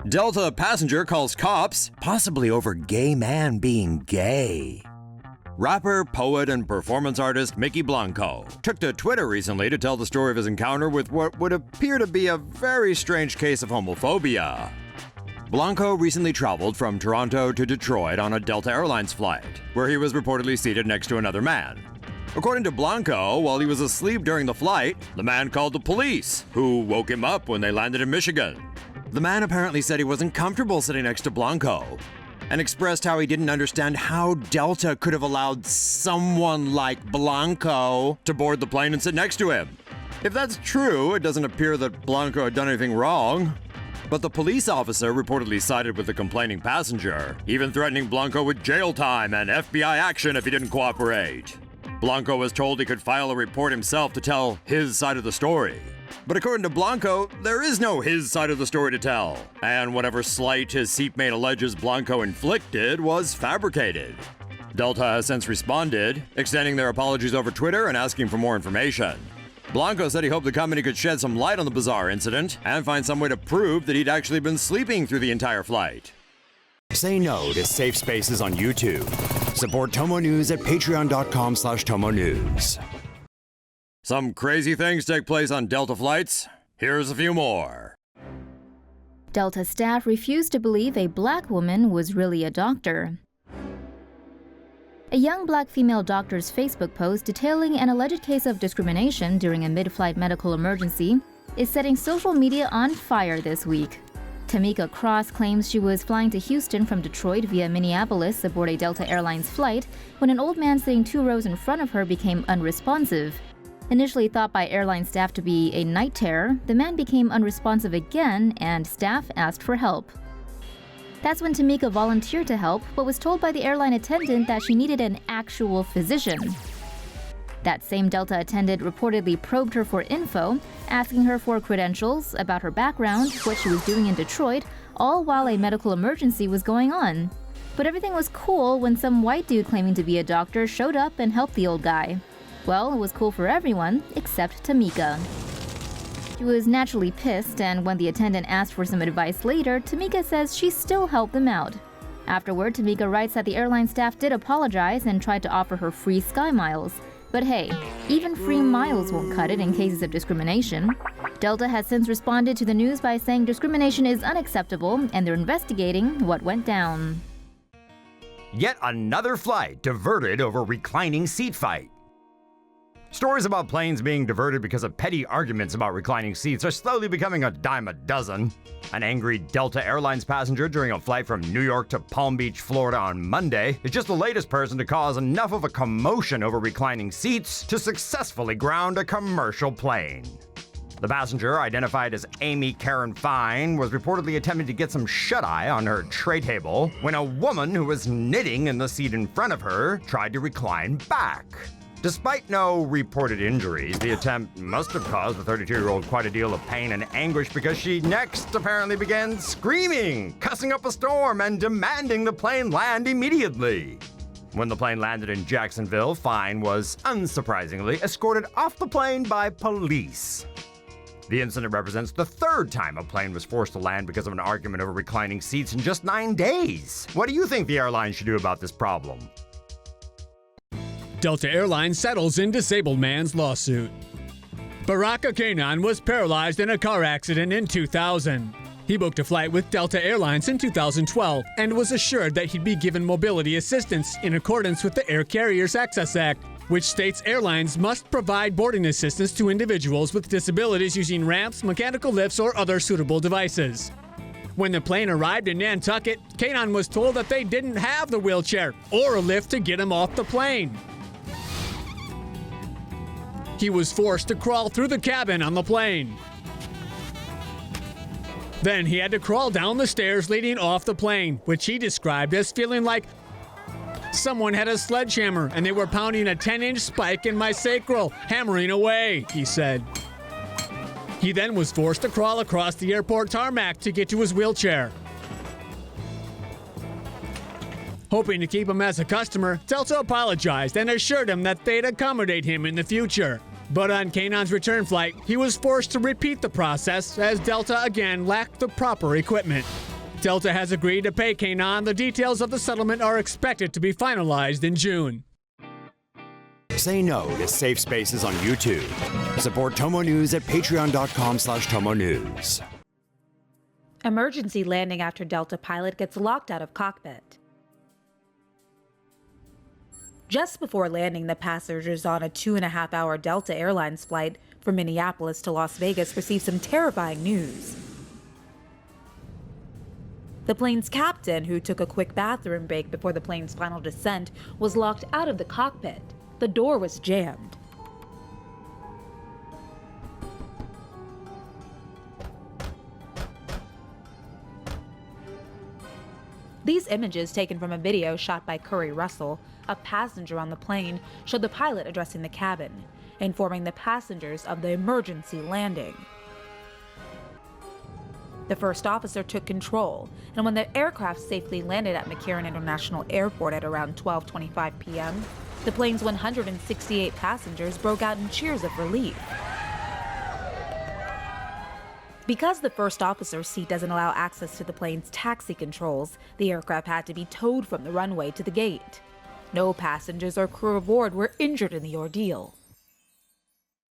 Delta passenger calls cops, possibly over gay man being gay. Rapper, poet, and performance artist Mykki Blanco took to Twitter recently to tell the story of his encounter with what would appear to be a very strange case of homophobia. Blanco recently traveled from Toronto to Detroit on a Delta Airlines flight, where he was reportedly seated next to another man. According to Blanco, while he was asleep during the flight, the man called the police, who woke him up when they landed in Michigan. The man apparently said he wasn't comfortable sitting next to Blanco, and expressed how he didn't understand how Delta could have allowed someone like Blanco to board the plane and sit next to him. If that's true, it doesn't appear that Blanco had done anything wrong. But the police officer reportedly sided with the complaining passenger, even threatening Blanco with jail time and FBI action if he didn't cooperate. Blanco was told he could file a report himself to tell his side of the story. But according to Blanco, there is no his side of the story to tell, and whatever slight his seatmate alleges Blanco inflicted was fabricated. Delta has since responded, extending their apologies over Twitter and asking for more information. Blanco said he hoped the company could shed some light on the bizarre incident and find some way to prove that he'd actually been sleeping through the entire flight. Say no to safe spaces on YouTube. Support TomoNews at patreon.com/TomoNews. Some crazy things take place on Delta flights. Here's a few more. Delta staff refused to believe a black woman was really a doctor. A young black female doctor's Facebook post detailing an alleged case of discrimination during a mid-flight medical emergency is setting social media on fire this week. Tamika Cross claims she was flying to Houston from Detroit via Minneapolis aboard a Delta Airlines flight when an old man sitting 2 rows in front of her became unresponsive. Initially thought by airline staff to be a night terror, the man became unresponsive again and staff asked for help. That's when Tamika volunteered to help, but was told by the airline attendant that she needed an actual physician. That same Delta attendant reportedly probed her for info, asking her for credentials, about her background, what she was doing in Detroit, all while a medical emergency was going on. But everything was cool when some white dude claiming to be a doctor showed up and helped the old guy. Well, it was cool for everyone except Tamika. She was naturally pissed, and when the attendant asked for some advice later, Tamika says she still helped them out. Afterward, Tamika writes that the airline staff did apologize and tried to offer her free Sky Miles. But hey, even free miles won't cut it in cases of discrimination. Delta has since responded to the news by saying discrimination is unacceptable and they're investigating what went down. Yet another flight diverted over reclining seat fight. Stories about planes being diverted because of petty arguments about reclining seats are slowly becoming a dime a dozen. An angry Delta Airlines passenger during a flight from New York to Palm Beach, Florida on Monday is just the latest person to cause enough of a commotion over reclining seats to successfully ground a commercial plane. The passenger, identified as Amy Karen Fine, was reportedly attempting to get some shut-eye on her tray table when a woman who was knitting in the seat in front of her tried to recline back. Despite no reported injuries, the attempt must have caused the 32-year-old quite a deal of pain and anguish because she next apparently began screaming, cussing up a storm, and demanding the plane land immediately. When the plane landed in Jacksonville, Fine was, unsurprisingly, escorted off the plane by police. The incident represents the third time a plane was forced to land because of an argument over reclining seats in just 9 days. What do you think the airline should do about this problem? Delta Airlines settles in disabled man's lawsuit. Baraka Kanan was paralyzed in a car accident in 2000. He booked a flight with Delta Airlines in 2012 and was assured that he'd be given mobility assistance in accordance with the Air Carriers Access Act, which states airlines must provide boarding assistance to individuals with disabilities using ramps, mechanical lifts, or other suitable devices. When the plane arrived in Nantucket, Kanan was told that they didn't have the wheelchair or a lift to get him off the plane. He was forced to crawl through the cabin on the plane. Then he had to crawl down the stairs leading off the plane, which he described as feeling like someone had a sledgehammer and they were pounding a 10-inch spike in my sacral, hammering away, he said. He then was forced to crawl across the airport tarmac to get to his wheelchair. Hoping to keep him as a customer, Delta apologized and assured him that they'd accommodate him in the future. But on Kanan's return flight, he was forced to repeat the process as Delta again lacked the proper equipment. Delta has agreed to pay Canaan. The details of the settlement are expected to be finalized in June. Say no to safe spaces on YouTube. Support TomoNews at patreon.com/TomoNews. Emergency landing after Delta pilot gets locked out of cockpit. Just before landing, the passengers on a 2.5-hour Delta Airlines flight from Minneapolis to Las Vegas received some terrifying news. The plane's captain, who took a quick bathroom break before the plane's final descent, was locked out of the cockpit. The door was jammed. These images, taken from a video shot by Curry Russell, a passenger on the plane, showed the pilot addressing the cabin, informing the passengers of the emergency landing. The first officer took control, and when the aircraft safely landed at McCarran International Airport at around 12:25 p.m., the plane's 168 passengers broke out in cheers of relief. Because the first officer's seat doesn't allow access to the plane's taxi controls, the aircraft had to be towed from the runway to the gate. No passengers or crew aboard were injured in the ordeal.